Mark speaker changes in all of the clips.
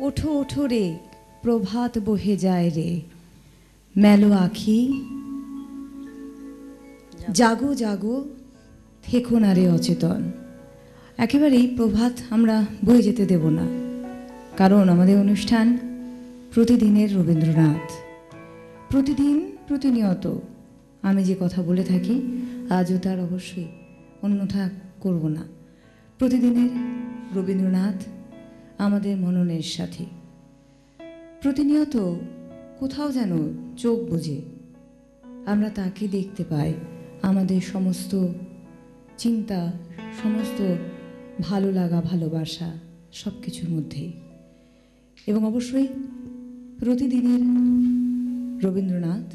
Speaker 1: ওঠো ওঠো রে প্রভাত বহে যায় রে, মেলো আখি জাগো জাগো, থেকো না রে অচেতন। একেবারেই প্রভাত আমরা বয়ে যেতে দেব না, কারণ আমাদের অনুষ্ঠান প্রতিদিনের রবীন্দ্রনাথ। প্রতিদিন প্রতিনিয়ত আমি যে কথা বলে থাকি, আজও তার অবশ্যই অন্যথা করব না। প্রতিদিনের রবীন্দ্রনাথ আমাদের মননের সাথী। প্রতিনিয়ত কোথাও যেন চোখ বুজে আমরা তাকে দেখতে পাই, আমাদের সমস্ত চিন্তা, সমস্ত ভালো লাগা, ভালোবাসা সব কিছুর মধ্যেই। এবং অবশ্যই প্রতিদিনের রবীন্দ্রনাথ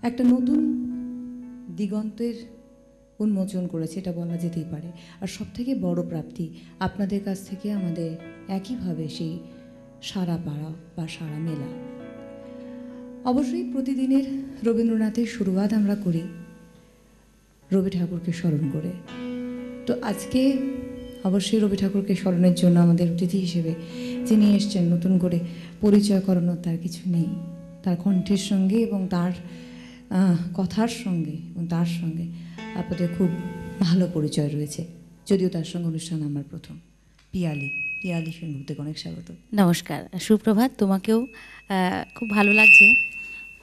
Speaker 1: একটা নতুন দিগন্তের উন্মোচন করেছে, এটা বলা যেতেই পারে। আর সবথেকে বড় প্রাপ্তি আপনাদের কাছ থেকে আমাদের একইভাবে সেই সারা পাড়া বা সারা মেলা। অবশ্যই প্রতিদিনের রবীন্দ্রনাথের শুরুয়াত আমরা করি রবি ঠাকুরকে স্মরণ করে। তো আজকে অবশ্যই রবি ঠাকুরকে স্মরণের জন্য আমাদের অতিথি হিসেবে যিনি এসছেন, নতুন করে পরিচয় করানোর তার কিছু নেই। তার কণ্ঠের সঙ্গে এবং তার কথার সঙ্গে এবং তার সঙ্গে আপনাদের খুব ভালো পরিচয় রয়েছে, যদিও তার সঙ্গে অনুষ্ঠান আমার প্রথম। পিয়ালি সেনগুপ্তকে অনেক স্বাগত।
Speaker 2: নমস্কার, সুপ্রভাত। তোমাকেও খুব ভালো লাগছে,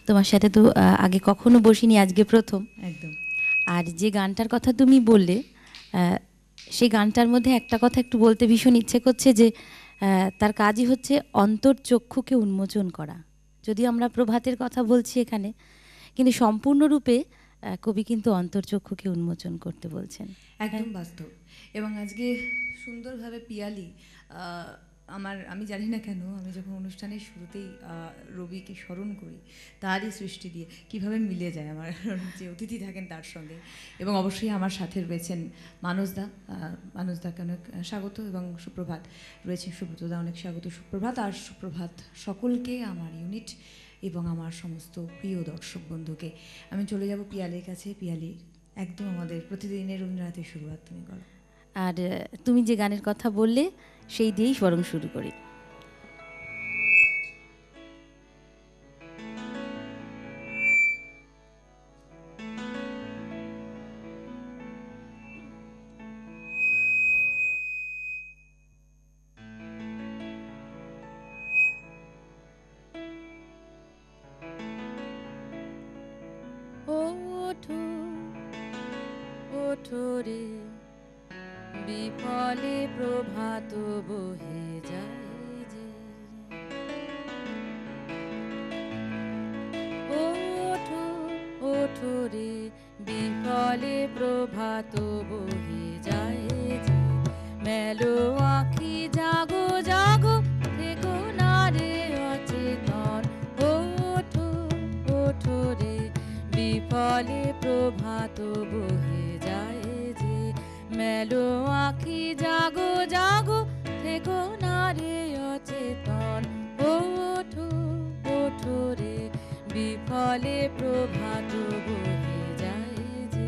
Speaker 2: তোমার সাথে তো আগে কখনো বসিনি, আজকে প্রথম।
Speaker 1: একদম।
Speaker 2: আর যে গানটার কথা তুমি বললে, সেই গানটার মধ্যে একটা কথা একটু বলতে ভীষণ ইচ্ছে করছে, যে তার কাজই হচ্ছে অন্তর্চক্ষুকে উন্মোচন করা। যদিও আমরা প্রভাতের কথা বলছি এখানে, কিন্তু সম্পূর্ণরূপে কবি কিন্তু অন্তর্চক্ষুকে উন্মোচন করতে বলছেন।
Speaker 1: একদম বাস্তব। এবং আজকে সুন্দরভাবে পিয়ালি, আমি জানি না কেন, আমি যখন অনুষ্ঠানের শুরুতেই রবিকে স্মরণ করি তারই সৃষ্টি দিয়ে কীভাবে মিলে যায় আমার যে অতিথি থাকেন তার সঙ্গে। এবং অবশ্যই আমার সাথে রয়েছেন মানুষদাকে অনেক স্বাগত, এবং সুপ্রভাত রয়েছে সুব্রতদা, অনেক স্বাগত সুপ্রভাত। আর সুপ্রভাত সকলকে, আমার ইউনিট এবং আমার সমস্ত প্রিয় দর্শক বন্ধুকে। আমি চলে যাব পিয়ালির কাছে। পিয়ালি, একদম আমাদের প্রতিদিনের রবীন্দ্রনাথের শুরুয়াত তুমি করো।
Speaker 2: আর তুমি যে গানের কথা বললে সেই দিয়েই বরং শুরু করি। ওঠো ওঠো রে, বিফলে প্রভাত বহে যায় যে। ওঠো ওঠো রে, বিফলে প্রভাত বহে যায় যে। মেলো আঁখি জাগো জাগো, থেকো না রে অচেতন। ওঠো ওঠো রে, বিফলে প্রভাত বহে যায় যে। মেলো আঁখি জাগো জাগো, থেকো না রে অচেতন। ওঠো ওঠো রে, বিফলে প্রভাত বহে যায় যে।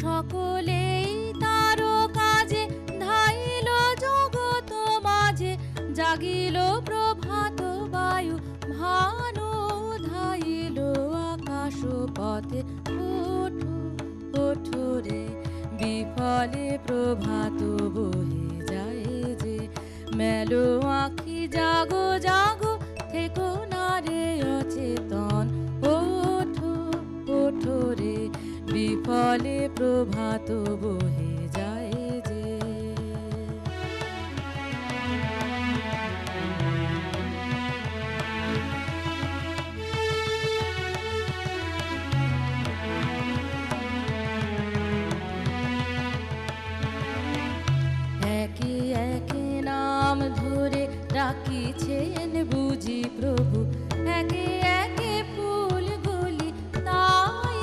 Speaker 2: সকলেই তার কাজে ধাইল জগত মাঝে, জাগিল প্রভাত বায়ু ভানু ধাইল আকাশ পথে। ওঠো ওঠো রে, বিফলে প্রভাত বহে যায় যে। মেলো আঁখি জাগো জাগো, থেকো না রে অচেতন। ওঠো ওঠো রে, বিফলে প্রভাত বহে যায় যে। একে একে নাম ধরে ডাকিছেন বুঝি প্রভু, একে একে ফুলগুলি তাই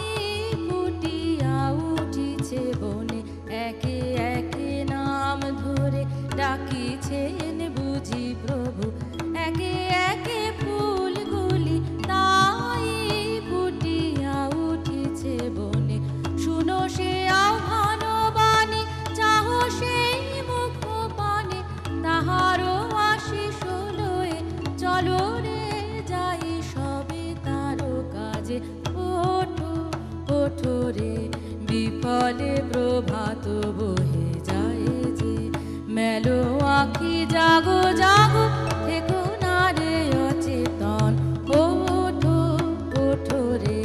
Speaker 2: যে ওঠো ওঠো রে, বিফলে প্রভাত বহে যায় যে, মেলো আঁখি জাগো জাগো, থেকো না রে অচেতন, ওঠো ওঠো রে,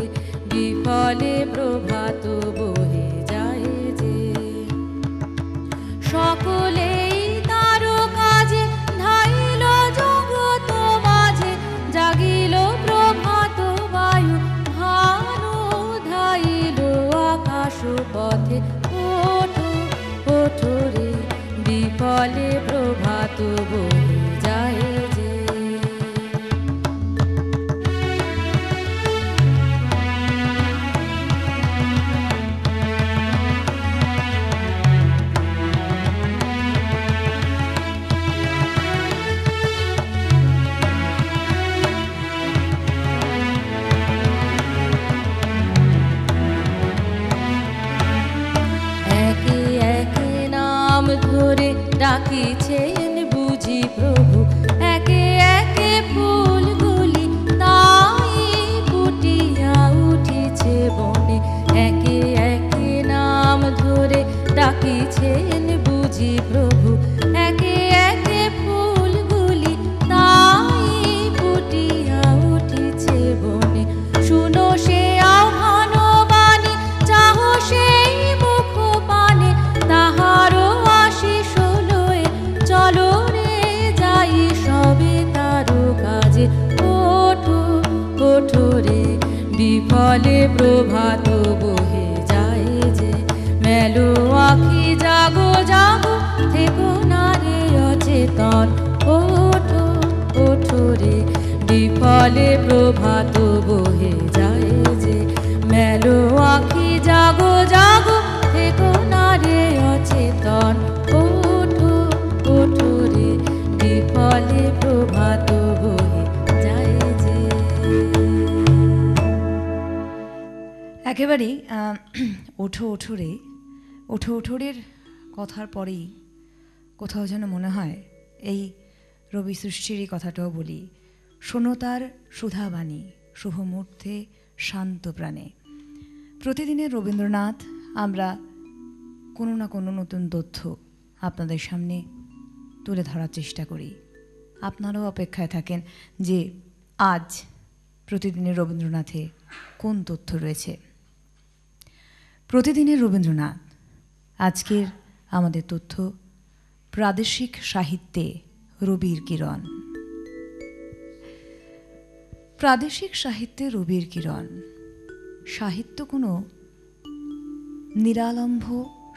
Speaker 2: বিফলে প্রভাত বহে যায় যে। সকলেই তার কাজে ধাইল জগৎ মাঝে, জাগিল প্রভাত বায়ু, ভানু ধাইল আকাশ পথে, ওঠো ওঠো রে, বিফলে প্রভাত বহে যায় যে। একে একে নাম ধরে ডাকিছেন বুঝি প্রভু, একে একে ফুলগুলি তাই ফুটিয়া উঠিছে বনে, একে একে নাম ধরে ডাকিছেন বুঝি প্রভু, একে একে ফুলগুলি তাই ফুটিয়া উঠিছে বনে। শুনো সে আহ্বান বাণী, চাহো সেই মুখ পানে, তাহারও আশিস লয়ে চলো রে যাই সবে তার কাজে, ওঠো ওঠো রে, বিফলে প্রভাত বহে যায় যে, মেলো আঁখি জাগো জাগো, থেকো না রে অচেতন, ওঠো ওঠো রে, বিফলে প্রভাত বহে যায় যে, মেলো আঁখি জাগো জাগো, থেকো না রে অচেতন, ওঠো ওঠো রে, বিফলে প্রভাত বহে যায় যে।
Speaker 1: একেবারেই ওঠো ওঠো রে, ওঠো ওঠোরের কথার পরেই কোথাও যেন মনে হয় এই রবি সৃষ্টির এই কথাটাও বলি, শোনো তার সুধাবাণী, শুভ মুহূর্তে শান্ত প্রাণে। প্রতিদিনের রবীন্দ্রনাথ আমরা কোনো না কোনো নতুন তথ্য আপনাদের সামনে তুলে ধরার চেষ্টা করি। আপনারাও অপেক্ষায় থাকেন যে আজ প্রতিদিনের রবীন্দ্রনাথে কোন তথ্য রয়েছে। প্রতিদিনের রবীন্দ্রনাথ আজকের আমাদের তথ্য, প্রাদেশিক সাহিত্যে রবির কিরণ। প্রাদেশিক সাহিত্যে রবির কিরণ। সাহিত্য কোনো নিরালম্ব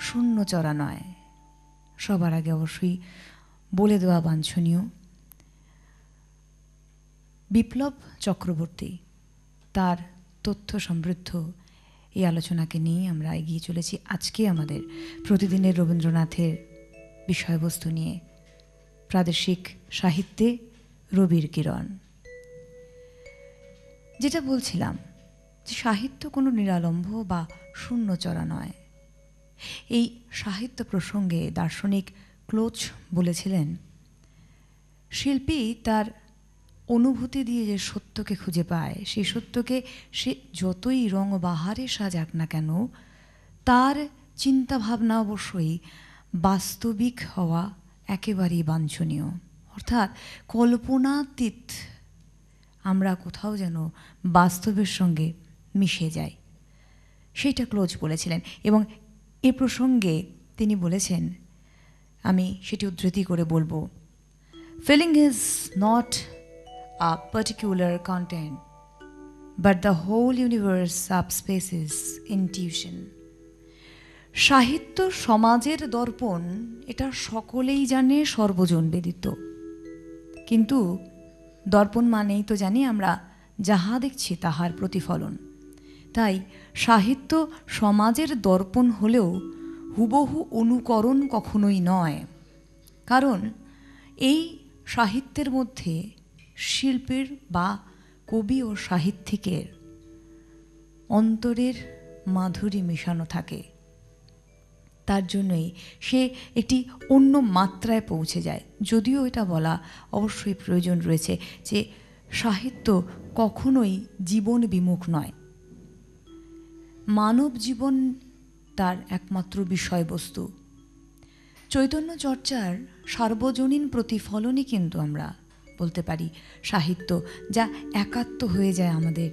Speaker 1: শূন্যচরা নয়। সবার আগে অবশ্যই বলে দেওয়া বাঞ্ছনীয়, বিপ্লব চক্রবর্তী তার তথ্য সমৃদ্ধ এই আলোচনাকে নিয়ে আমরা এগিয়ে চলেছি আজকে আমাদের প্রতিদিনের রবীন্দ্রনাথের বিষয়বস্তু নিয়ে, প্রাদেশিক সাহিত্যে রবির কিরণ। যেটা বলছিলাম যে সাহিত্য কোনো নিরালম্ব বা শূন্যচরা নয়। এই সাহিত্য প্রসঙ্গে দার্শনিক ক্লোচ বলেছিলেন, শিল্পী তার অনুভূতি দিয়ে যে সত্যকে খুঁজে পায়, সেই সত্যকে সে যতই রং বাহারে সাজাক না কেন, তার চিন্তাভাবনা অবশ্যই বাস্তবিক হওয়া একেবারেই বাঞ্ছনীয়। অর্থাৎ কল্পনাতীত আমরা কোথাও যেন বাস্তবের সঙ্গে মিশে যাই, সেইটা ক্লোজ বলেছিলেন। এবং এ প্রসঙ্গে তিনি বলেছেন, আমি সেটি উদ্ধৃতি করে বলবো, feeling is not a particular content, but the whole universe subspaces intuition. সাহিত্য সমাজের দর্পণ, এটা সকলেই জানে, সর্বজন বেদিত। কিন্তু দর্পণ মানেই তো জানি আমরা যাহা দেখছি তাহার প্রতিফলন। তাই সাহিত্য সমাজের দর্পণ হলেও হুবহু অনুকরণ কখনোই নয়, কারণ এই সাহিত্যের মধ্যে শিল্পীর বা কবি ও সাহিত্যিকের অন্তরের মাধুরী মেশানো থাকে। তার জন্যই সে একটি অন্য মাত্রায় পৌঁছে যায়। যদিও এটা বলা অবশ্যই প্রয়োজন রয়েছে যে সাহিত্য কখনোই জীবন বিমুখ নয়। মানব জীবন তার একমাত্র বিষয়বস্তু। চৈতন্য চর্চার সার্বজনীন প্রতিফলনই কিন্তু আমরা বলতে পারি সাহিত্য, যা একাত্ম হয়ে যায় আমাদের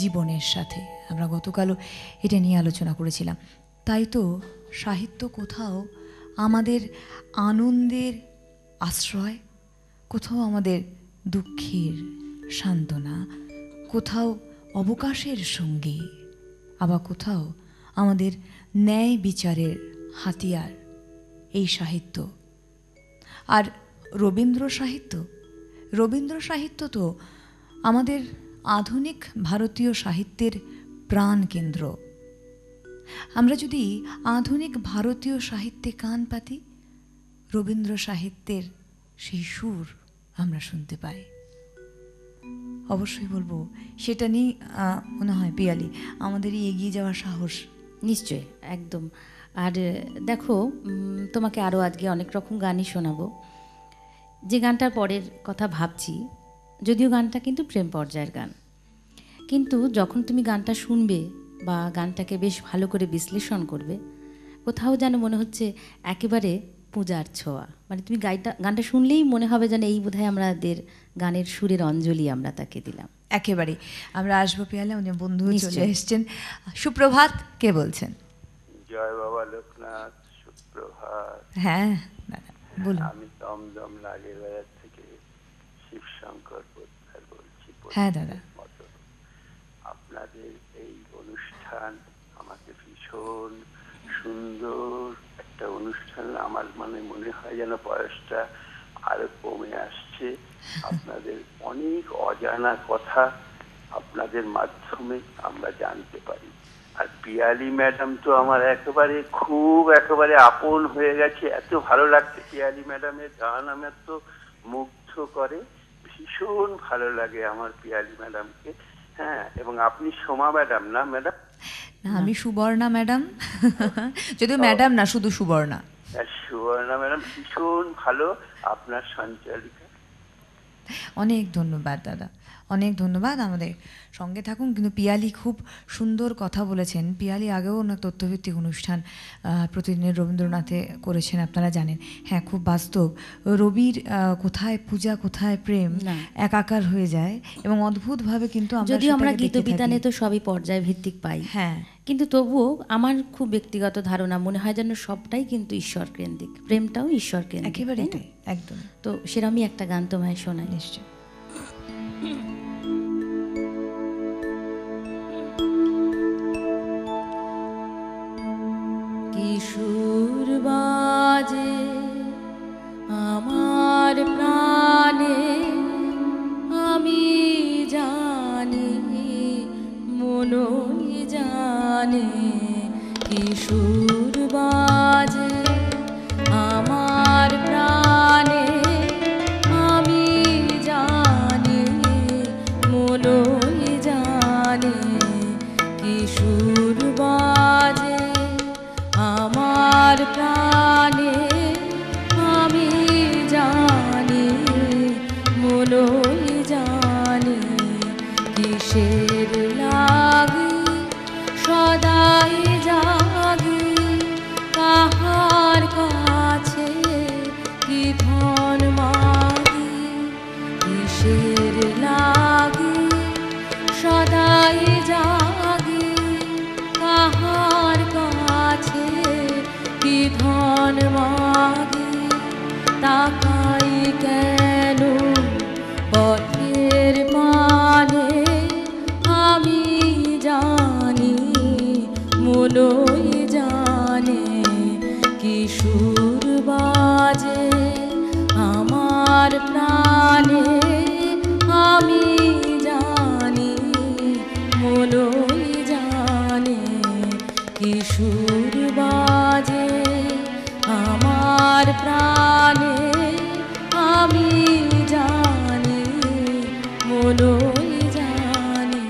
Speaker 1: জীবনের সাথে। আমরা গতকালও এটা নিয়ে আলোচনা করেছিলাম। তাই তো সাহিত্য কোথাও আমাদের আনন্দের আশ্রয়, কোথাও আমাদের দুঃখের সান্ত্বনা, কোথাও অবকাশের সঙ্গী, আবার কোথাও আমাদের ন্যায় বিচারের হাতিয়ার এই সাহিত্য। আর রবীন্দ্র সাহিত্য তো আমাদের আধুনিক ভারতীয় সাহিত্যের প্রাণকেন্দ্র। আমরা যদি আধুনিক ভারতীয় সাহিত্যে কান পাতি, রবীন্দ্র সাহিত্যের সেই সুর আমরা শুনতে পাই। অবশ্যই বলবো সেটা নিয়ে মনে হয় পিয়ালি আমাদেরই এগিয়ে যাওয়ার সাহস।
Speaker 2: নিশ্চয়ই, একদম। আর দেখো, তোমাকে আরও আজকে অনেক রকম গানই শোনাবো। যে গানটার পরের কথা ভাবছি, যদিও গানটা কিন্তু প্রেম পর্যায়ের গান, কিন্তু যখন তুমি গানটা শুনবে বা গানটাকে বেশ ভালো করে বিশ্লেষণ করবে, কোথাও যেন মনে হচ্ছে একেবারে পূজার ছোঁয়া। মানে তুমি গানটা শুনলেই মনে হবে যেন এই বোধহয় আমাদের গানের সুরের অঞ্জলি আমরা তাকে দিলাম।
Speaker 1: একেবারে আমরা আসবো পিয়ালে, আমাদের বন্ধু চলে এসছেন। সুপ্রভাত, কে বলছেন?
Speaker 3: জয় বাবা লোকনাথ, সুপ্রভাত।
Speaker 1: হ্যাঁ বলুন।
Speaker 3: আমি দমদম লাগের বাজার থেকে শিবশঙ্কর পোদ্দার বলছি।
Speaker 1: হ্যাঁ দাদা।
Speaker 3: আপনাদের এই অনুষ্ঠান আমাকে ভীষণ সুন্দর একটা অনুষ্ঠান, আমার মনে হয় যেন বয়সটা আরো কমে আসছে। আপনাদের অনেক অজানা কথা আপনাদের মাধ্যমে আমরা জানতে পারি। আর পিয়ালি ম্যাডাম তো আমার একেবারে আপন হয়ে গেছে। এত ভালো লাগছে পিয়ালি ম্যাডামের গান, আমার তো মুগ্ধ করে, ভীষণ ভালো লাগে আমার পিয়ালি ম্যাডামকে। হ্যাঁ, এবং আপনি সোমা ম্যাডাম না ম্যাডাম?
Speaker 1: আমি সুবর্ণা ম্যাডাম, যদিও ম্যাডাম না, শুধু সুবর্ণা।
Speaker 3: সুবর্ণা ম্যাডাম ভীষণ ভালো, আপনার সঞ্চালিকা।
Speaker 1: অনেক ধন্যবাদ দাদা, অনেক ধন্যবাদ। আমাদের সঙ্গে থাকুন। কিন্তু পিয়ালি খুব সুন্দর কথা বলেছেন। পিয়ালি আগেও অনেক তথ্যভিত্তিক অনুষ্ঠান প্রতিদিনের রবীন্দ্রনাথে করেছেন, আপনারা জানেন। হ্যাঁ, খুব বাস্তব। রবির কোথায় পূজা কোথায় প্রেম একাকার হয়ে যায়, এবং অদ্ভুতভাবে কিন্তু
Speaker 2: যদিও আমরা গীতবিতানে তো সবই পর্যায় ভিত্তিক পাই, হ্যাঁ, কিন্তু তবুও আমার খুব ব্যক্তিগত ধারণা মনে হয় যেন সবটাই কিন্তু ঈশ্বর কেন্দ্রিক, প্রেমটাও ঈশ্বর কেন্দ্রিক।
Speaker 1: একেবারে একদম।
Speaker 2: তো সেরকমই একটা গান তোমায় শোনাই।
Speaker 1: নিশ্চয়।
Speaker 2: কিশোর বাজে আমার প্রাণে, আমি জানি মনই জানে। কিশোর বাজে আমার প্রাণে, আমি জানি মনই জানে। কিশোর বাজে আমার প্রাণে, আমি জানি মনই জানে। কিসের লাগি সদাই জাগি, কাহার কাছে কি ধন মাগি। কিসের লাগি সদাই জাগি, কাহার কাছে কি ধন মাগি। তাকাই কেন পথের পানে, আমি জানি মনই জানে। কিশোর বাজে আমার প্রাণে, আমি জানি মনই জানে। কিশোর বাজে আমার প্রাণে, আমি জানি মনই জানে।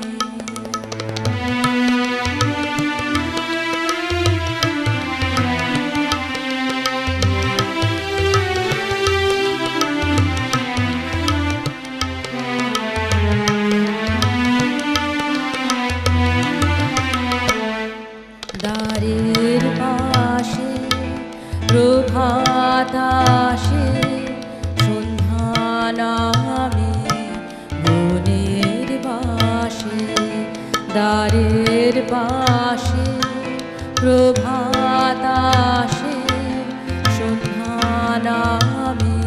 Speaker 2: দ্বারের পাশে প্রভাত আসে, সন্ধ্যা নামে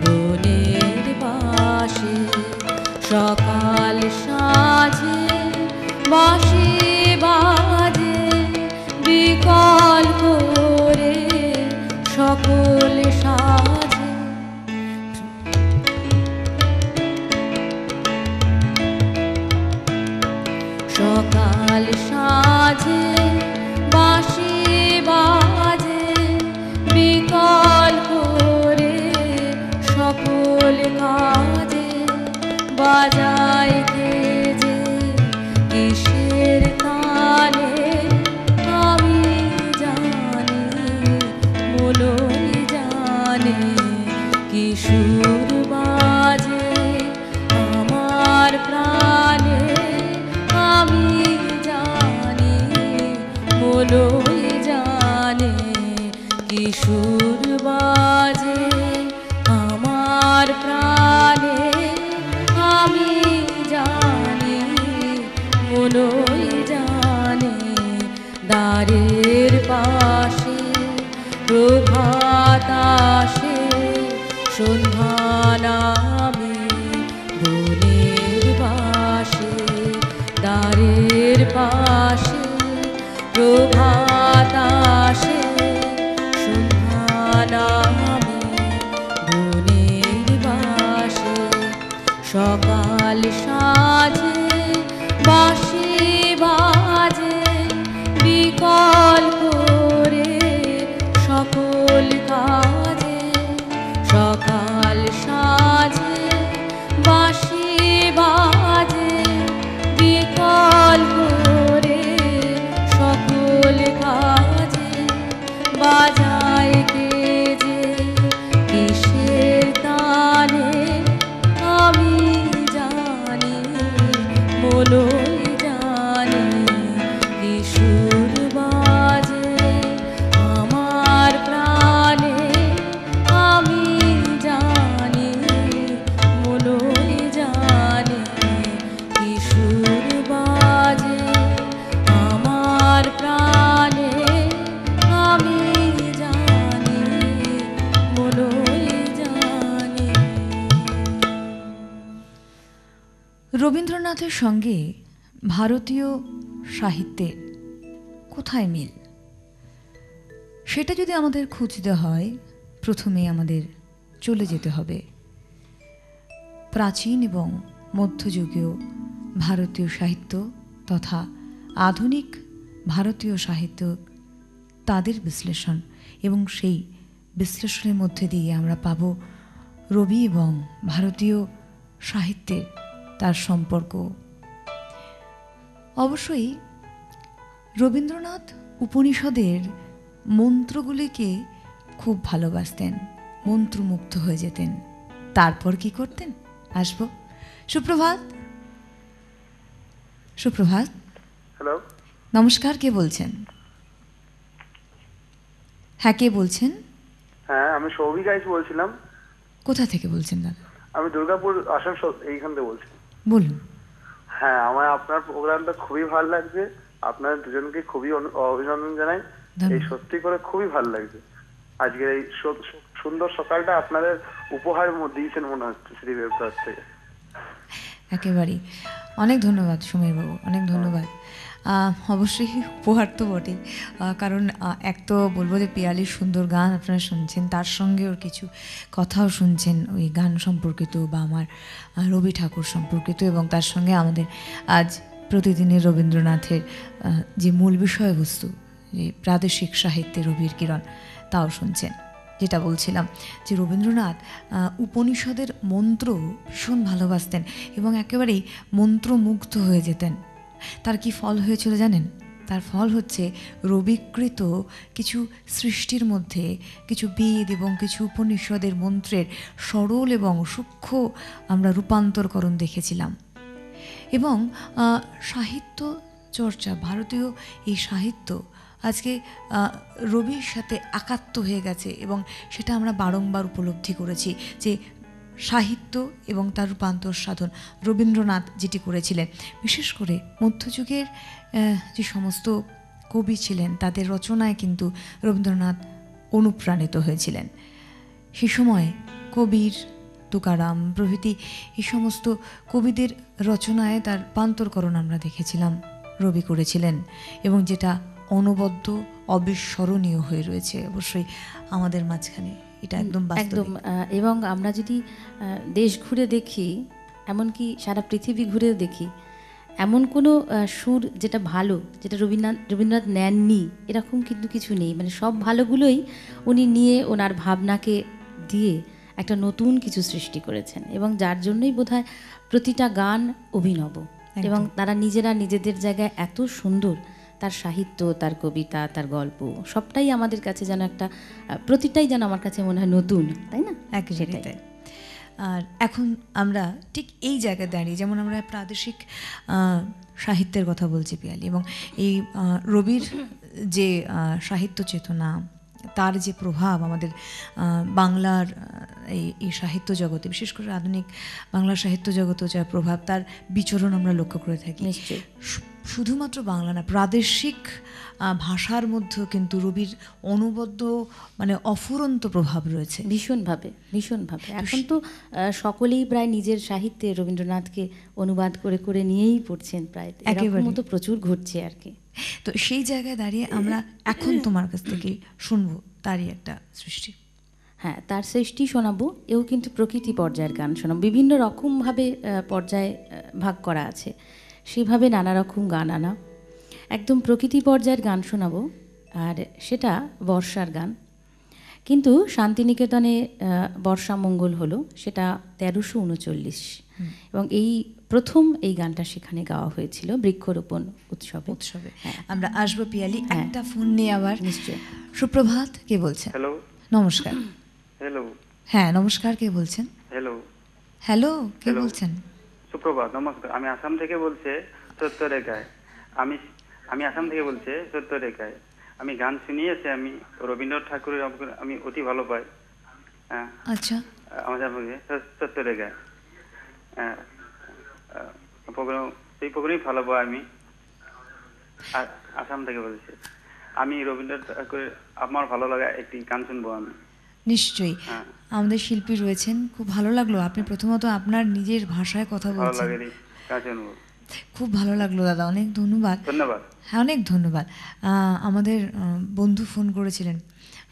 Speaker 2: বনের পাশে, সকাল সাজে বাঁশি বাজে, বিকল করে সকল সাজে। সকাল সাজে বাঁশি বাজে, বিকল করে সকল কাজে, বাজায় কে যে কিসের তালে আমি জানি, মনই জানে কি সুর বাজে আমার প্রাণে, আমি জানি মনই জানে কি সুর বাজে আমার প্রাণে, আমি জানি মনই জানে। দ্বারের পাশে প্রভাত আসে, সন্ধ্যা নামে বনের বাসে, দ্বারের পাশে প্রভাত আসে, সন্ধ্যা নামে বনের বাসে, সকাল সাজে বাঁশি বাজে, বিকল করে সকল কাজে, সকাল সাজে বাঁশি বাজে, বিকল করে সকল কাজে, বাজায় কে যে কিসের তানে আমি জানি, মনই জানে কি সুর বাজে আমার প্রাণে, আমি জানি মনই জানে কি সুর বাজে আমার প্রাণে, আমি জানি মনই জানে।
Speaker 1: রবীন্দ্রনাথের সঙ্গে ভারতীয় সাহিত্যের কোথায় মিল, সেটা যদি আমাদের খুঁজতে হয়, প্রথমে আমাদের চলে যেতে হবে প্রাচীন এবং মধ্যযুগীয় ভারতীয় সাহিত্য তথা আধুনিক ভারতীয় সাহিত্য, তাদের বিশ্লেষণ, এবং সেই বিশ্লেষণের মধ্যে দিয়ে আমরা পাব রবি এবং ভারতীয় সাহিত্যের তার সম্পর্ক। অবশ্যই রবীন্দ্রনাথ উপনিষদের মন্ত্রগুলিকে খুব ভালোবাসতেন, মন্ত্রমুগ্ধ হয়ে যেতেন। তারপর কি করতেন আসবো। সুপ্রভাত। সুপ্রভাত।
Speaker 4: হ্যালো,
Speaker 1: নমস্কার, কে বলছেন? হ্যাঁ, কে বলছেন?
Speaker 4: হ্যাঁ আমি সৌভিক আইচ বলছিলাম।
Speaker 1: কোথা থেকে বলছেন দাদা?
Speaker 4: আমি দুর্গাপুর আসানসোল এইখান থেকে বলছি।
Speaker 1: বলুন।
Speaker 4: হ্যাঁ, আমার আপনার প্রোগ্রামটা খুবই ভালো লাগছে, আপনার দুজনকে খুবই অভিনন্দন জানাই। এই সত্যি করে খুবই ভালো লাগছে আজকের এই সুন্দর সকালটা আপনাদের উপহার দিয়েছেন মনে হচ্ছে শ্রী বেবদাস থেকে।
Speaker 1: একেবারেই, অনেক ধন্যবাদ সুমেরবাবু, অনেক ধন্যবাদ। অবশ্যই উপহার তো বটে, কারণ এক তো বলবো যে পিয়ালির সুন্দর গান আপনারা শুনছেন, তার সঙ্গে ওর কিছু কথাও শুনছেন ওই গান সম্পর্কিত বা আমার রবি ঠাকুর সম্পর্কিত, এবং তার সঙ্গে আমাদের আজ প্রতিদিনের রবীন্দ্রনাথের যে মূল বিষয়বস্তু, যে প্রাদেশিক সাহিত্যে রবির কিরণ, তাও শুনছেন। যেটা বলছিলাম যে রবীন্দ্রনাথ উপনিষদের মন্ত্র ভীষণ ভালোবাসতেন এবং একেবারেই মন্ত্রমুগ্ধ হয়ে যেতেন। তার কি ফল হয়েছিল জানেন? তার ফল হচ্ছে রবিকৃত কিছু সৃষ্টির মধ্যে কিছু বেদ এবং কিছু উপনিষদের মন্ত্রের সরল এবং সূক্ষ্ম আমরা রূপান্তরকরণ দেখেছিলাম। এবং সাহিত্য চর্চা, ভারতীয় এই সাহিত্য আজকে রবির সাথে একাত্ম হয়ে গেছে, এবং সেটা আমরা বারংবার উপলব্ধি করেছি যে সাহিত্য এবং তার রূপান্তর সাধন রবীন্দ্রনাথ যেটি করেছিলেন, বিশেষ করে মধ্যযুগের যে সমস্ত কবি ছিলেন তাদের রচনায় কিন্তু রবীন্দ্রনাথ অনুপ্রাণিত হয়েছিলেন। সে সময় কবির তুকারাম প্রভৃতি এই সমস্ত কবিদের রচনায় তার রূপান্তরকরণ আমরা দেখেছিলাম রবি করেছিলেন, এবং যেটা অনবদ্য অবিস্মরণীয় হয়ে রয়েছে অবশ্যই আমাদের মাঝখানে। এটা একদম
Speaker 2: একদম। এবং আমরা যদি দেশ ঘুরে দেখি, এমনকি সারা পৃথিবী ঘুরেও দেখি, এমন কোনো সুর যেটা ভালো, যেটা রবীন্দ্রনাথ নেননি এরকম কিন্তু কিছু নেই। মানে সব ভালোগুলোই উনি নিয়ে ওনার ভাবনাকে দিয়ে একটা নতুন কিছু সৃষ্টি করেছেন, এবং যার জন্যই বোধহয় প্রতিটা গান অভিনব, এবং তারা নিজেরা নিজেদের জায়গায় এত সুন্দর। তার সাহিত্য, তার কবিতা, তার গল্প সবটাই আমাদের কাছে যেন একটা, প্রতিটাই যেন আমার কাছে মনে হয় নতুন, তাই না?
Speaker 1: সেটাই। আর এখন আমরা ঠিক এই জায়গায় দাঁড়িয়ে, যেমন আমরা প্রাদেশিক সাহিত্যের কথা বলছি পিয়ালি, এবং এই রবির যে সাহিত্য চেতনা, তার যে প্রভাব আমাদের বাংলার এই সাহিত্য জগতে, বিশেষ করে আধুনিক বাংলা সাহিত্য জগতে যার প্রভাব, তার বিচরণ আমরা লক্ষ্য করে থাকি।
Speaker 2: নিশ্চয়ই।
Speaker 1: শুধুমাত্র বাংলা না, প্রাদেশিক ভাষার মধ্যেও কিন্তু রবির অনবদ্য মানে অফুরন্ত প্রভাব রয়েছে।
Speaker 2: ভীষণভাবে। এখন তো সকলেই প্রায় নিজের সাহিত্যে রবীন্দ্রনাথকে অনুবাদ করে করে নিয়েই পড়ছেন, প্রায় এরকম তো প্রচুর ঘটছে আর কি।
Speaker 1: তো সেই জায়গায় দাঁড়িয়ে আমরা এখন তোমার কাছ থেকে শুনবো তারই একটা সৃষ্টি।
Speaker 2: হ্যাঁ, তার সৃষ্টি শোনাবো। এও কিন্তু প্রকৃতি পর্যায়ের গান শোনাবো। বিভিন্ন রকমভাবে পর্যায়ে ভাগ করা আছে, সেভাবে নানা রকম গান আনা। একদম প্রকৃতি পর্যায়ের গান শোনাবো, আর সেটা বর্ষার গান। কিন্তু শান্তিনিকেতনে বর্ষা মঙ্গল হলো সেটা 1339, এবং এই প্রথম এই গানটা সেখানে গাওয়া হয়েছিল বৃক্ষরোপণ উৎসবে।
Speaker 1: আমরা আসবো পিয়ালি, একটা ফোন নিয়ে আবার।
Speaker 2: নিশ্চয়।
Speaker 1: সুপ্রভাত, কে বলছেন?
Speaker 4: হ্যালো।
Speaker 1: নমস্কার।
Speaker 4: হ্যালো।
Speaker 1: হ্যাঁ নমস্কার, কে বলছেন?
Speaker 4: হ্যালো।
Speaker 1: হ্যালো, কে বলছেন?
Speaker 4: সুপ্রভাত, নমস্কার। আমি আসাম থেকে বলছি, সত্যরেখায়। আমি আসাম থেকে বলছি, সত্যরেখায়। আমি গান শুনিয়েছি, আমি রবীন্দ্রনাথ ঠাকুরের আমি অতি ভালো পাই। হ্যাঁ।
Speaker 1: আচ্ছা।
Speaker 4: আমাদের সত্যরেখায় সেই প্রোগ্রামই ভালো পাই আমি। আসাম থেকে বলছি। আমি রবীন্দ্রনাথ ঠাকুরের আমার ভালো লাগা একটি গান শুনবো আমি।
Speaker 1: নিশ্চয়ই। আমাদের শিল্পী রয়েছেন, খুব ভালো লাগলো আপনি প্রথমত আপনার নিজের ভাষায় কথা বলছেন। খুব ভালো লাগলো দাদা, অনেক ধন্যবাদ। হ্যাঁ, অনেক ধন্যবাদ। আমাদের বন্ধু ফোন করেছিলেন,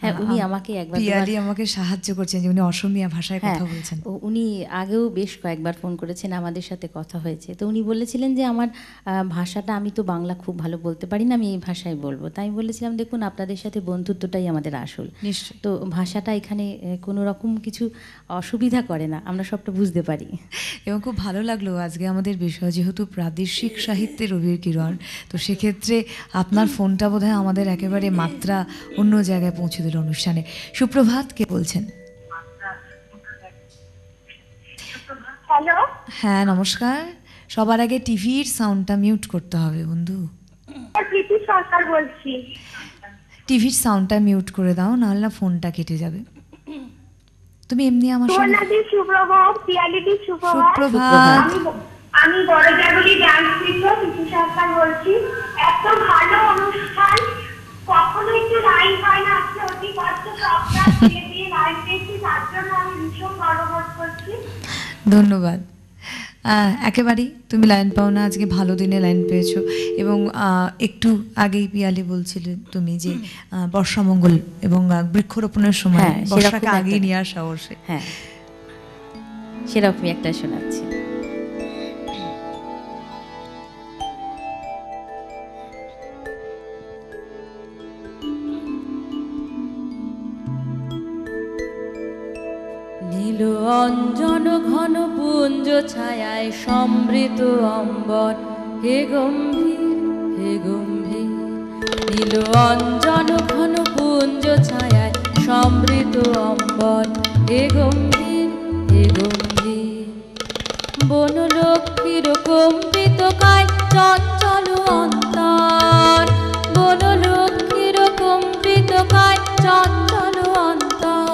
Speaker 2: হ্যাঁ, উনি আমাকে একবার
Speaker 1: পিয়ালি আমাকে সাহায্য করছেন, যে উনি অসমীয়া ভাষায় কথা বলছেন।
Speaker 2: উনি আগেও বেশ কয়েকবার ফোন করেছেন, আমাদের সাথে কথা হয়েছে। তো উনি বলেছিলেন যে আমার ভাষাটা, আমি তো বাংলা খুব ভালো বলতে পারি না, আমি এই ভাষায় বলবো। তাই বলেছিলাম দেখুন, আপনাদের সাথে বন্ধুত্বটাই আমাদের আসল।
Speaker 1: নিশ্চয়ই।
Speaker 2: তো ভাষাটা এখানে কোনো রকম কিছু অসুবিধা করে না, আমরা সবটা বুঝতে পারি।
Speaker 1: এবং খুব ভালো লাগলো আজকে আমাদের বিষয় যেহেতু প্রাদেশিক সাহিত্যে রবির কিরণ, তো সেক্ষেত্রে আপনার ফোনটা বোধহয় আমাদের একেবারে মাত্রা অন্য জায়গায় পৌঁছে দিল অনুষ্ঠানে। সুপ্রভাত, কে বলছেন?
Speaker 5: হ্যালো।
Speaker 1: হ্যাঁ নমস্কার। সবার আগে টিভির সাউন্ডটা মিউট করতে হবে বন্ধু।
Speaker 5: প্রীতি সরকার বলছি।
Speaker 1: টিভির সাউন্ডটা মিউট করে দাও, নাহলে না ফোনটা কেটে যাবে। তুমি এমনি আমার সঙ্গে
Speaker 5: সুপ্রভাত, পিয়ালিদি
Speaker 1: সুপ্রভাত।
Speaker 5: আমি বড়জাগুলি ডান্স টিচার প্রীতি সরকার বলছি। এত ভালো অনুষ্ঠান, কখনো একটু লাইন হয় না, আজকে অতি কষ্ট সবটা ছেড়ে দিয়ে লাইন পেয়েছি, তার জন্য আমি ভীষণ গর্ববোধ করছি।
Speaker 1: ধন্যবাদ। একেবারেই তুমি লাইন পাও না, আজকে ভালো দিনে লাইন পেয়েছো। এবং একটু আগেই পিয়ালি বলছিলে তুমি যে বর্ষামঙ্গল এবং বৃক্ষরোপণের সময় বর্ষাকে আগেই নিয়ে আসা অবশ্যই।
Speaker 2: হ্যাঁ, সেরকমই একটা শোনাচ্ছি। নীল অঞ্জন ঘন পুঞ্জ ছায়ায় সমৃত অম্বর, হে গম্ভীর হে গম্ভীর। নীল অঞ্জন ঘন পুঞ্জ ছায়ায় সমৃত অম্বর, হে গম্ভীর হে গম্ভীর। বনলক্ষ্মীর কম্পিত কায় চঞ্চল অন্তর, বনলক্ষ্মীর কম্পিত কায় চঞ্চল অন্তর।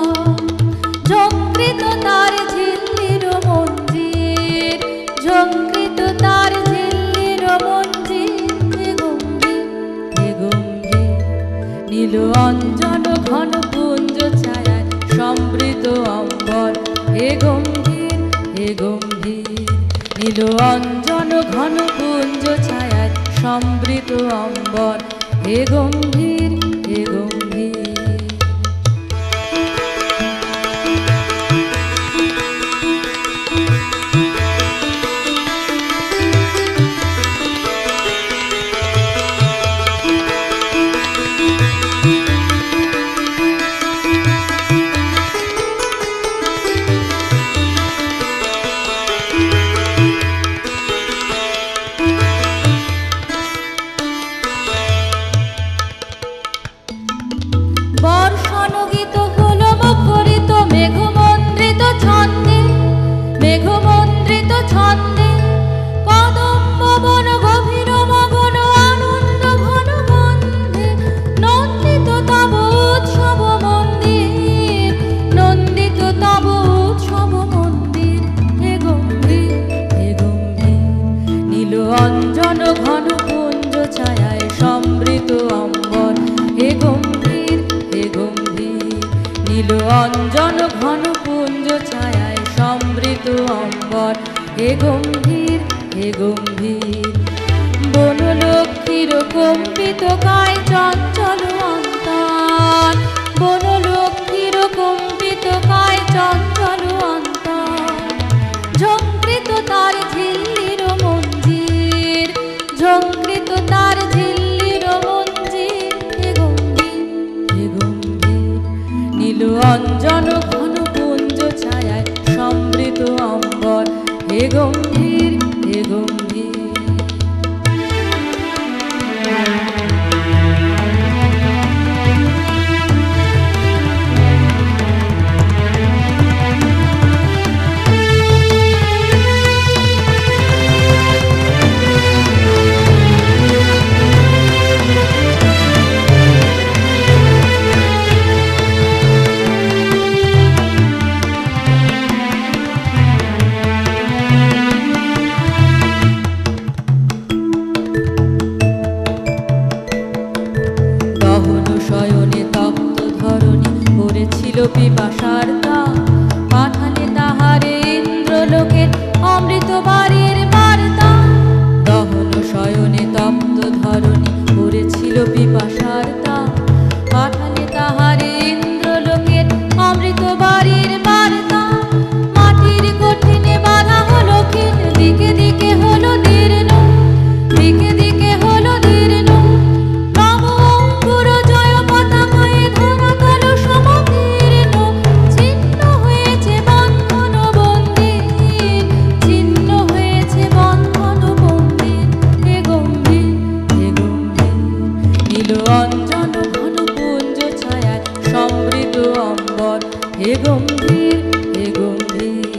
Speaker 2: ঝঙ্কৃত তার ঝিল্লি নীল অঞ্জন ঘন কুঞ্জ ছায়ায় সমৃত অম্বর, হে গম্ভীর হে গম্ভীর। বর্ষণগীত হলো মুখরিত মেঘমন্দ্রিত ছন্দে, মেঘমন্দ্রিত ছন্দে, কদম্ব বন গভীর মগন আনন্দ ঘন গন্ধে, নন্দিত তব উৎসব মন্দির, নন্দিত তব উৎসব মন্দির, হে গম্ভীর হে গম্ভীর। নীল অঞ্জন ঘন কুঞ্জ ছায়ায় সমৃত অম্বর, হে গম্ভীর হে গম্ভীর। নীল অঞ্জন ঘন কুঞ্জ ছায়ায় সমৃত অম্বর, হে গম্ভীর হে গম্ভীর। বনলক্ষ্মীর কম্পিত কায় চঞ্চল অন্তর, বনলক্ষ্মীর কম্পিত কায় চঞ্চল অন্তর, ঝঙ্কৃত তার ঝিল্লির মঞ্জির, ঝঙ্কৃত তার ঝিল্লির মঞ্জির, হে গম্ভীর হে গম্ভীর। নীল অঞ্জন ঘন কুঞ্জ ছায়ায় সমৃত অম্বর, হে গম্ভীর হে গম্ভীর। গহন শয়নে তপ্ত ধরণী পড়েছিল পিপাসার দাম, পাঠালে তাহারে ইন্দ্রলোকের অমৃত বাড়ির বার্তা। গহন শয়নে তপ্ত ধরণী পড়েছিল পিপাসার দাম, পাঠালে তাহারে ইন্দ্রলোকের অমৃত বাড়ির বার্তা। মাটির কঠিনে বাধা হলো ক্ষীণ, দিকে দিকে হলো দীর্ণ, দিকে দিকে হলো দীর্ণ, নব অঙ্কুর জয় পতাকায় ধরা গেল সমকীর্ণ। ছিন্ন হয়েছে বন্ধন বন্দির, ছিন্ন হয়েছে বন্ধন বন্দির, হে গম্ভীর হে গম্ভীর। নীল অঞ্জন ঘন কুঞ্জ ছায়ায় সমৃত অম্বর, হে গম্ভীর হে গম্ভীর।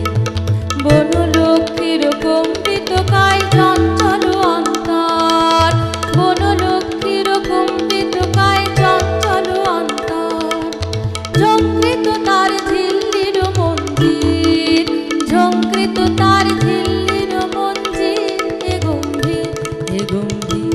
Speaker 2: বনলক্ষ্মীর কম্পিত কায় চঞ্চল অন্তর, বনলক্ষ্মীর কম্পিত কায় চঞ্চল অন্তর, ঝঙ্কৃত তার ঝিল্লির মঞ্জির, ঝঙ্কৃত তার ঝিল্লির মঞ্জির, হে গম্ভীর হে গম্ভীর।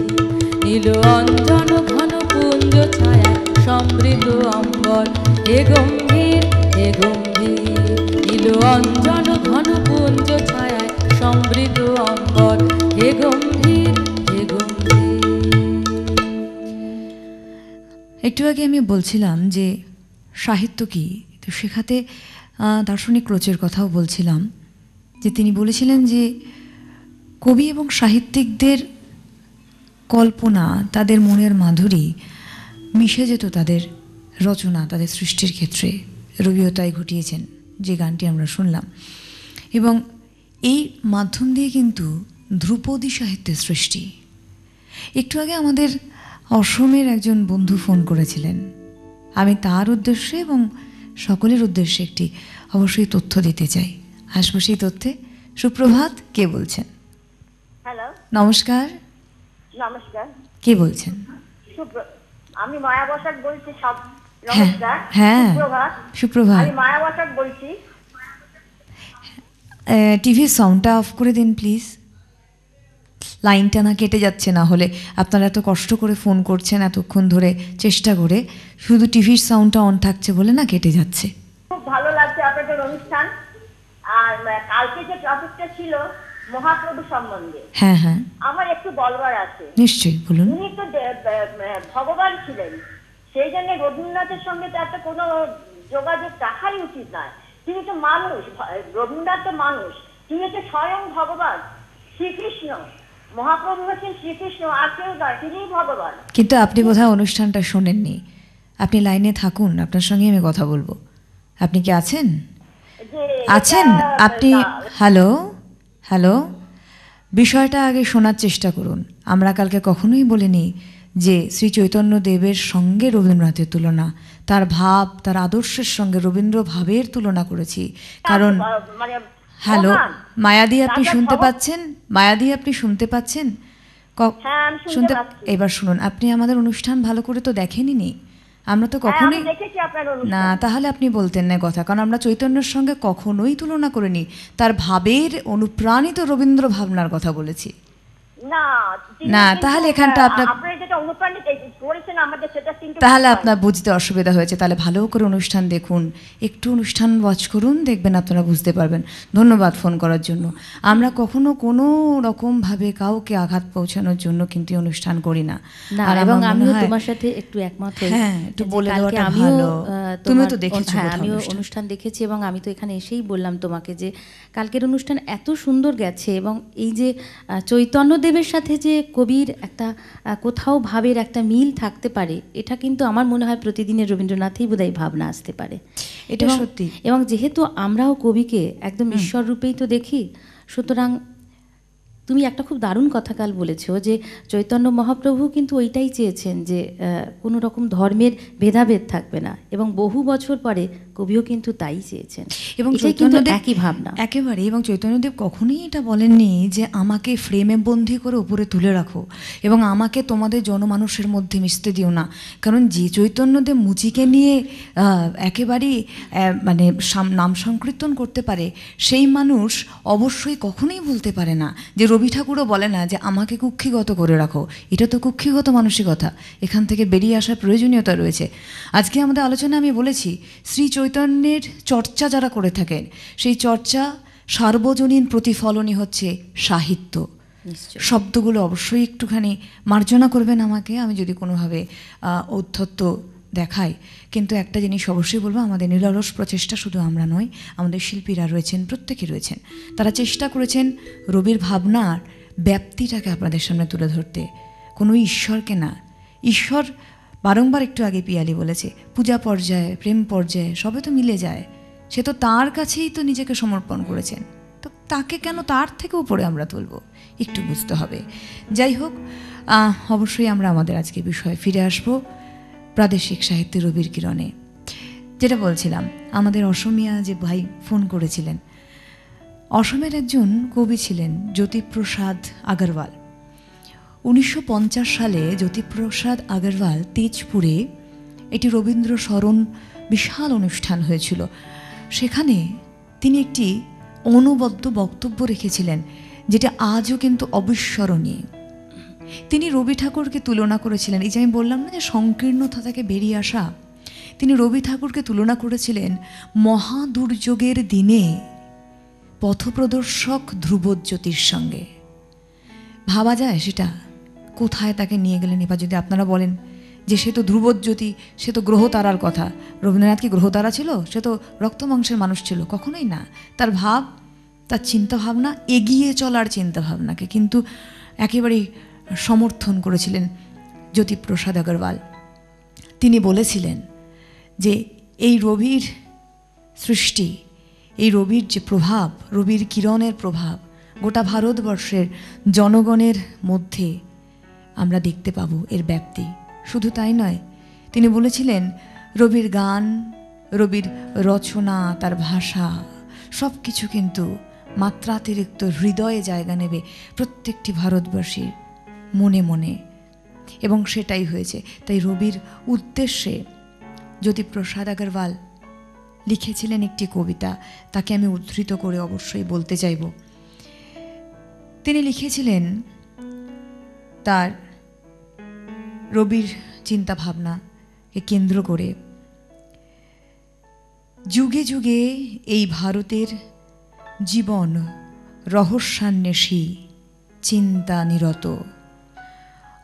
Speaker 2: নীল অঞ্জন ঘন কুঞ্জ ছায়ায় সমৃত অম্বর, হে গম্ভীর হে গম্ভীর। নীল অঞ্জন ঘন কুঞ্জ ছায়ায় সমৃত অম্বর, হে গম্ভীর হে গম্ভীর।
Speaker 1: একটু আগে আমি বলছিলাম যে সাহিত্য কি, তো শেখাতে দার্শনিক ক্লোচের কথাও বলছিলাম, যে তিনি বলেছিলেন যে কবি এবং সাহিত্যিকদের কল্পনা, তাদের মনের মাধুরী মিশে যেত তাদের রচনা, তাদের সৃষ্টির ক্ষেত্রে। রবিও তাই ঘটিয়েছেন, যে গানটি আমরা শুনলাম। এবং এই মাধ্যম দিয়ে কিন্তু ধ্রুপদী সাহিত্যের সৃষ্টি। একটু আগে আমাদের অসমের একজন বন্ধু ফোন করেছিলেন, আমি তার উদ্দেশ্যে এবং সকলের উদ্দেশ্যে একটি অবশ্যই তথ্য দিতে চাই। আসবো সেই তথ্যে। সুপ্রভাত, কে বলছেন?
Speaker 6: হ্যালো,
Speaker 1: নমস্কার,
Speaker 6: নমস্কার।
Speaker 1: কে বলছেন?
Speaker 6: আমি মায়া বসাক বলছি। সব
Speaker 1: হ্যাঁ
Speaker 6: নমস্কার।
Speaker 1: হ্যাঁ,
Speaker 6: সুপ্রভাত।
Speaker 1: সুপ্রভাত।
Speaker 6: আমি মায়া বসাক বলছি।
Speaker 1: টিভির সাউন্ডটা অফ করে দিন প্লিজ, লাইনটা না কেটে যাচ্ছে। না হলে আপনারা এত কষ্ট করে ফোন করছেন এতক্ষণ ধরে চেষ্টা করে, শুধু টিভির সাউন্ডটা অন থাকছে বলে না কেটে যাচ্ছে।
Speaker 6: খুব ভালো লাগছে আপনাদের অনুষ্ঠান। আর কালকে যে টপিকটা ছিল মহাপ্রভু সম্বন্ধে
Speaker 1: হ্যাঁ হ্যাঁ,
Speaker 6: আমার একটু বলবার আছে।
Speaker 1: নিশ্চয়ই বলুন।
Speaker 6: উনি তো ভগবান ছিলেন, সেই জন্য রবীন্দ্রনাথের সঙ্গে তো একটা কোনো যোগাযোগ রাখাই উচিত নয়। তিনি তো মানুষ, রবীন্দ্রনাথ তো মানুষ, তিনি তো স্বয়ং ভগবান শ্রীকৃষ্ণ। মহাপ্রভু হচ্ছেন শ্রীকৃষ্ণ, আর কেউ নয়, তিনিই ভগবান।
Speaker 1: কিন্তু আপনি বোধহয় অনুষ্ঠানটা শোনেননি। আপনি লাইনে থাকুন, আপনার সঙ্গে আমি কথা বলবো। আপনি কি আছেন?
Speaker 6: যে
Speaker 1: আছেন
Speaker 6: এটা,
Speaker 1: আপনি? হ্যালো হ্যালো, বিষয়টা আগে শোনার চেষ্টা করুন। আমরা কালকে কখনোই বলিনি যে শ্রী চৈতন্য দেবের সঙ্গে রবীন্দ্রনাথের তুলনা, তার ভাব, তার আদর্শের সঙ্গে রবীন্দ্র ভাবের তুলনা করেছি। কারণ
Speaker 6: মানে
Speaker 1: হ্যালো
Speaker 6: মহান।
Speaker 1: মায়াদি, আপনি
Speaker 6: রাজা
Speaker 1: শুনতে
Speaker 6: ভগৎ-
Speaker 1: পাচ্ছেন? মায়াদি, আপনি শুনতে পাচ্ছেন?
Speaker 6: হ্যাঁ, আমি শুনতে পাচ্ছি।
Speaker 1: এবার শুনুন, আপনি আমাদের অনুষ্ঠান ভালো করে তো দেখেননি। আমরা তো
Speaker 6: হ্যাঁ, আমি
Speaker 1: কখনোই
Speaker 6: দেখেছি আপনার
Speaker 1: না,
Speaker 6: অনুষ্ঠান।
Speaker 1: তাহলে আপনি বলতেন না কথা, কারণ আমরা চৈতন্যের সঙ্গে কখনোই তুলনা করিনি। তার ভাবের অনুপ্রাণিত রবীন্দ্র ভাবনার কথা বলেছি।
Speaker 6: না,
Speaker 1: না, তাহলে এখানটা আপনার-
Speaker 6: আপনারা যেটা অনুপ্রাণিত করেছেন আমাদের, সেটা কিন্তু
Speaker 1: তাহলে
Speaker 6: হয়।
Speaker 1: আপনার বুঝতে অসুবিধা হয়েছে। তাহলে ভালো করে অনুষ্ঠান দেখুন, একটু অনুষ্ঠান ওয়াচ করুন, দেখবেন আপনারা বুঝতে পারবেন। ধন্যবাদ ফোন করার জন্য। আমরা কখনো কোনো রকমভাবে কাউকে আঘাত পৌঁছানোর জন্য কিন্তু এই অনুষ্ঠান করি না।
Speaker 2: না,
Speaker 1: আর
Speaker 2: এবং
Speaker 1: আমার মনে
Speaker 2: আমিও
Speaker 1: হয়-
Speaker 2: তোমার সাথে একটু একমত হই।
Speaker 1: হ্যাঁ, একটু
Speaker 2: যে
Speaker 1: বলে
Speaker 2: কালকে
Speaker 1: দেওয়াটা
Speaker 2: আমিও,
Speaker 1: ভালো। তুমিও তো
Speaker 2: তোমার-
Speaker 1: দেখেছো
Speaker 2: হ্যাঁ,
Speaker 1: বোধহয়
Speaker 2: আমিও
Speaker 1: অনুষ্ঠান।
Speaker 2: অনুষ্ঠান দেখেছি, এবং আমি তো এখানে এসেই বললাম তোমাকে যে কালকের অনুষ্ঠান এত সুন্দর গেছে, এবং এই যে চৈতন্যদেবের সাথে যে কবির একটা কোথাও ভাবের একটা মিল থাকতে পারে, এটা কিন্তু আমার মনে হয় প্রতিদিনের রবীন্দ্রনাথেই বোধহয় ভাবনা আসতে পারে।
Speaker 1: এটা
Speaker 2: এবং-
Speaker 1: সত্যি।
Speaker 2: এবং যেহেতু আমরাও কবিকে একদম ঈশ্বর রূপেই তো দেখি, সুতরাং তুমি একটা খুব দারুণ কথা কাল বলেছো যে চৈতন্য মহাপ্রভু কিন্তু ওইটাই চেয়েছেন যে কোনো রকম ধর্মের ভেদাভেদ থাকবে না, এবং বহু বছর পরে কবিও কিন্তু তাই চেয়েছেন,
Speaker 1: এবং
Speaker 2: এটাই কিন্তু
Speaker 1: চৈতন্যদেব
Speaker 2: একই ভাবনা।
Speaker 1: একেবারে। এবং চৈতন্যদেব কখনোই এটা বলেননি যে আমাকে ফ্রেমে বন্দি করে উপরে তুলে রাখো এবং আমাকে তোমাদের জনমানুষের মধ্যে মিশতে দিও না। কারণ যে চৈতন্যদেব মুচিকে নিয়ে একেবারেই মানে নাম সংকীর্তন করতে পারে, সেই মানুষ অবশ্যই কখনোই বলতে পারে না যে, রবি ঠাকুরও বলে না যে আমাকে কুক্ষিগত করে রাখো। এটা তো কুক্ষিগত মানসিকতা, এখান থেকে বেরিয়ে আসার প্রয়োজনীয়তা রয়েছে। আজকে আমাদের আলোচনায় আমি বলেছি, শ্রী চৈতন্যের চর্চা যারা করে থাকেন, সেই চর্চা সার্বজনীন প্রতিফলনই হচ্ছে সাহিত্য।
Speaker 2: নিশ্চয়।
Speaker 1: শব্দগুলো অবশ্যই একটুখানি মার্জনা করবেন আমাকে, আমি যদি কোনোভাবে ঔদ্ধত্য দেখাই। কিন্তু একটা জিনিস অবশ্যই বলবো, আমাদের নিরলস প্রচেষ্টা শুধু আমরা নয়, আমাদের শিল্পীরা রয়েছেন, প্রত্যেকে রয়েছেন, তারা চেষ্টা করেছেন রবির ভাবনার ব্যাপ্তিটাকে আপনাদের সামনে তুলে ধরতে। কোনো ঈশ্বরকে না, ঈশ্বর বারংবার একটু আগে পিয়ালি বলেছে, পূজা পর্যায়ে, প্রেম পর্যায়ে সবে তো মিলে যায়। সে তো তার কাছেই তো নিজেকে সমর্পণ করেছেন, তো তাকে কেন তার থেকে উপরে আমরা তুলব? একটু বুঝতে হবে। যাই হোক, অবশ্যই আমরা আমাদের আজকে বিষয়ে ফিরে আসবো, প্রাদেশিক সাহিত্যের রবির কিরণে। যেটা বলছিলাম, আমাদের অসমিয়া যে ভাই ফোন করেছিলেন, অসমের একজন কবি ছিলেন জ্যোতিপ্রসাদ আগরওয়াল। 1950 সালে জ্যোতিপ্রসাদ আগরওয়াল তেজপুরে একটি রবীন্দ্র স্মরণ বিশাল অনুষ্ঠান হয়েছিল। সেখানে তিনি একটি অনবদ্য বক্তব্য রেখেছিলেন, যেটা আজও কিন্তু অবিস্মরণীয়। তিনি রবি ঠাকুরকে তুলনা করেছিলেন, এই যে আমি বললাম না যে সংকীর্ণতা থেকে বেরিয়ে আসা, তিনি রবি ঠাকুরকে তুলনা করেছিলেন মহা দুর্যোগের দিনে পথপ্রদর্শক ধ্রুবজ্যোতির সঙ্গে। ভাবা যায় সেটা? কোথায় তাকে নিয়ে গেলেন? এবার যদি আপনারা বলেন যে সে তো ধ্রুবজ্যোতি, সে তো গ্রহ তারার কথা। রবীন্দ্রনাথ কি গ্রহ তারা ছিল? সে তো রক্ত মাংসের মানুষ ছিল? কখনোই না। তার ভাব, তার চিন্তাভাবনা, এগিয়ে চলার চিন্তাভাবনাকে কিন্তু একেবারেই সমর্থন করেছিলেন জ্যোতিপ্রসাদ আগরওয়াল। তিনি বলেছিলেন যে এই রবির সৃষ্টি, এই রবির যে প্রভাব, রবির কিরণের প্রভাব গোটা ভারতবর্ষের জনগণের মধ্যে আমরা দেখতে পাবো এর ব্যাপ্তি। শুধু তাই নয়, তিনি বলেছিলেন রবির গান, রবির রচনা, তার ভাষা সব কিছু কিন্তু মাত্রাতিরিক্ত হৃদয়ে জায়গা নেবে প্রত্যেকটি ভারতবাসীর মনে মনে, এবং সেটাই হয়েছে। তাই রবির উদ্দেশ্যে জ্যোতিপ্রসাদ আগরওয়াল লিখেছিলেন একটি কবিতা, তাকে আমি উদ্ধৃত করে অবশ্যই বলতে চাইব। তিনি লিখেছিলেন তার রবির চিন্তাভাবনাকে কেন্দ্র করে, যুগে যুগে এই ভারতের জীবন রহস্যান্বেষী চিন্তা নিরত,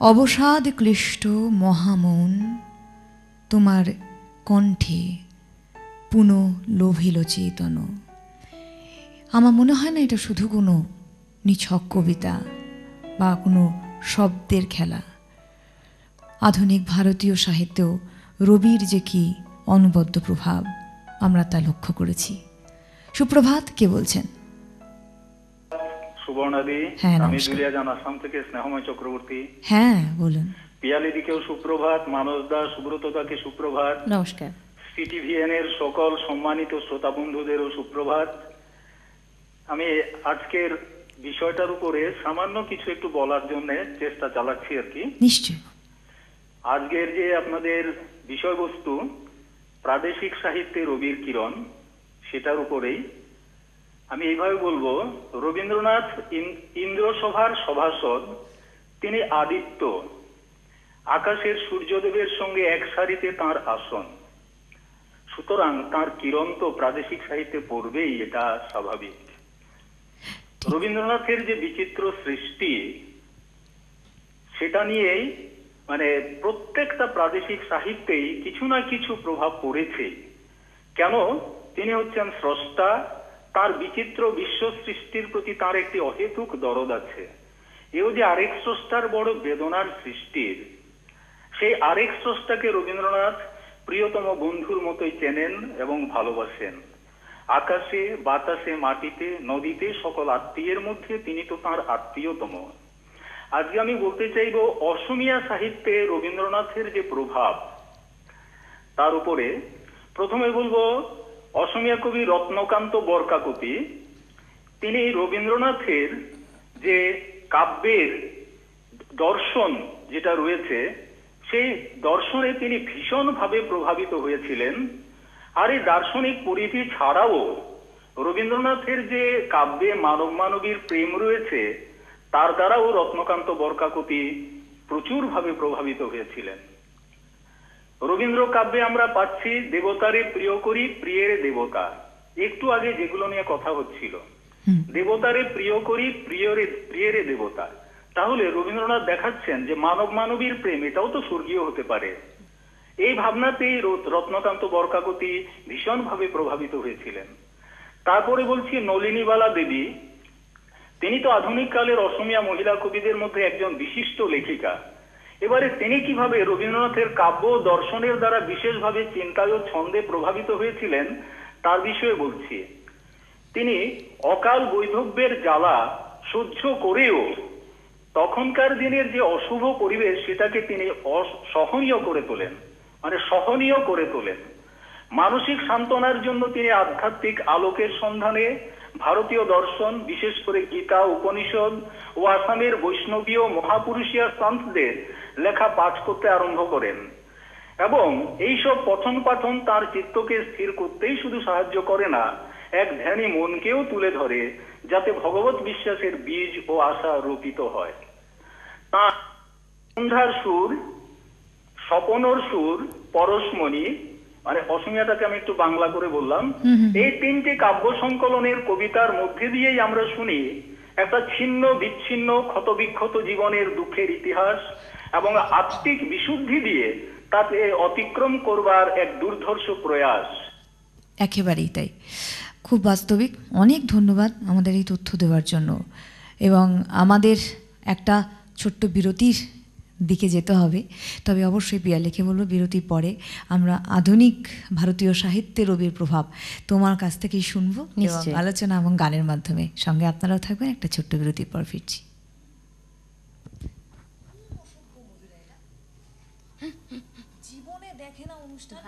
Speaker 1: অবসাদ ক্লিষ্ট মহামৌন তোমার কণ্ঠে পুনঃ লোভিল চেতন। আমার মনে হয় না এটা শুধু কোনো নিছক কবিতা বা কোনো শব্দের খেলা। আধুনিক ভারতীয় সাহিত্যেও রবির যে কি অনবদ্য প্রভাব আমরা তা লক্ষ্য করেছি। সুপ্রভাত, কে বলছেন?
Speaker 7: সুবর্ণাদি,
Speaker 1: হ্যাঁ,
Speaker 7: আমি
Speaker 1: নমস্কার।
Speaker 7: দুলিয়াজান আসাম থেকে স্নেহময় চক্রবর্তী।
Speaker 1: হ্যাঁ বলুন।
Speaker 7: পিয়ালিদিকেও সুপ্রভাত, মানস দা, সুব্রত দাকে সুপ্রভাত,
Speaker 2: নমস্কার।
Speaker 7: সিটিভিএন এর সকল সম্মানিত শ্রোতা বন্ধুদেরও সুপ্রভাত। আমি আজকের বিষয়টার উপরে সামান্য কিছু একটু বলার জন্য চেষ্টা চালাচ্ছি আর কি।
Speaker 1: নিশ্চয়।
Speaker 7: আজকের যে আপনাদের বিষয়বস্তু প্রাদেশিক সাহিত্যে রবির কিরণ, সেটার উপরেই আমি এইভাবে বলবো, রবীন্দ্রনাথ ইন্দ্রসভার সভাসদ, তিনি আদিত্য, আকাশের সূর্যদেবের সঙ্গে এক সারিতে তাঁর আসন, সুতরাং তাঁর কিরণ তো প্রাদেশিক সাহিত্যে পড়বেই, এটা স্বাভাবিক। রবীন্দ্রনাথের যে বিচিত্র সৃষ্টি, সেটা নিয়েই মানে প্রত্যেকটা প্রাদেশিক সাহিত্যেই কিছু না কিছু প্রভাব পড়েছে। কেন? তিনি হচ্ছেন স্রষ্টা, তার বিচিত্র বিশ্ব সৃষ্টির প্রতি তার একটি অহেতুক দরদ আছে। এও যে আরেক স্রষ্টার বড় বেদনার সৃষ্টির, সেই আরেক স্রষ্টাকে রবীন্দ্রনাথ প্রিয়তম বন্ধুর মতোই চেনেন এবং ভালোবাসেন। আকাশে, বাতাসে, মাটিতে, নদীতে সকল আত্মীয়ের মধ্যে তিনি তো তাঁর আত্মীয়তম। আজকে আমি বলতে চাইব অসমীয়া সাহিত্যে রবীন্দ্রনাথের যে প্রভাব, তার উপরে প্রথমে বলবো অসমীয়া কবি রত্নকান্ত বরকাকতি, তিনি রবীন্দ্রনাথের যে কাব্যের দর্শন যেটা রয়েছে, সেই দর্শনে তিনি ভীষণভাবে প্রভাবিত হয়েছিলেন। আর এই দার্শনিক পরিধি ছাড়াও রবীন্দ্রনাথের যে কাব্যে মানব মানবীর প্রেম রয়েছে, তার দ্বারাও রত্নকান্ত বরকাকতি প্রচুরভাবে প্রভাবিত হয়েছিলেন। রবীন্দ্র কাব্যে আমরা পাচ্ছি দেবতারে প্রিয় করি, প্রিয়ের দেবতা, একটু আগে যেগুলো নিয়ে কথা হচ্ছিল, দেবতারে প্রিয় করি, প্রিয়ের দেবতা। তাহলে রবীন্দ্রনাথ দেখাচ্ছেন যে মানব মানবীর প্রেম এটাও তো স্বর্গীয় হতে পারে। এই ভাবনাতেই রত্নকান্ত বরকাকতি ভীষণভাবে প্রভাবিত হয়েছিলেন। তারপরে বলছি নলিনীবালা দেবী, তিনি তো আধুনিক কালের অসমীয়া মহিলা কবিদের মধ্যে একজন বিশিষ্ট লেখিকা। এবারে তিনি কিভাবে রবীন্দ্রনাথের কাব্য দর্শনের দ্বারা বিশেষভাবে চিন্তায় ও ছন্দে প্রভাবিত হয়েছিলেন তার বিষয়ে বলছি। তিনি অকাল বৈধব্যের জ্বালা সহ্য করেও তখনকার দিনের যে অশুভ পরিবেশ, সেটাকে তিনি সহনীয় করে তোলেন, মানে সহনীয় করে তোলেন। মানসিক সান্ত্বনার জন্য তিনি আধ্যাত্মিক আলোকের সন্ধানে ভারতীয় দর্শন, বিশেষ করে গীতা, উপনিষদ ও আসামের বৈষ্ণবীয় মহাপুরুষিয়া সন্তদের লেখা পাঠ করতে আরম্ভ করেন। এবং এইসব পঠন পাঠন তার চিত্তকে স্থির করতেই শুধু সাহায্য করে না, এক ধ্যানী মনকেও তুলে ধরে, যাতে ভগবত বিশ্বাসের বীজ ও আশা রোপিত হয়। তাঁর সন্ধ্যার সুর, স্বপনর সুর, পরশমণি, মানে অসমীয়াটাকে আমি একটু বাংলা করে বললাম, এই তিনটি কাব্য সংকলনের কবিতার মধ্যে দিয়েই আমরা শুনি একটা ছিন্ন বিচ্ছিন্ন ক্ষতবিক্ষত জীবনের দুঃখের ইতিহাস এবং আত্মিক বিশুদ্ধি দিয়ে তাতে অতিক্রম করবার এক দুর্ধর্ষ প্রয়াস।
Speaker 1: একেবারেই তাই, খুব বাস্তবিক। অনেক ধন্যবাদ আমাদের এই তথ্য দেওয়ার জন্য। এবং আমাদের একটা ছোট্ট বিরতির দিকে যেতে হবে, তবে অবশ্যই পিয়ালিকে বলবো বিরতির পরে আমরা আধুনিক ভারতীয় সাহিত্যে রবির প্রভাব তোমার কাছ থেকেই শুনবো, আলোচনা এবং গানের মাধ্যমে। সঙ্গে আপনারাও থাকবেন। একটা ছোট্ট বিরতির পর ফিরছি। জীবনে দেখে না অনুষ্ঠান।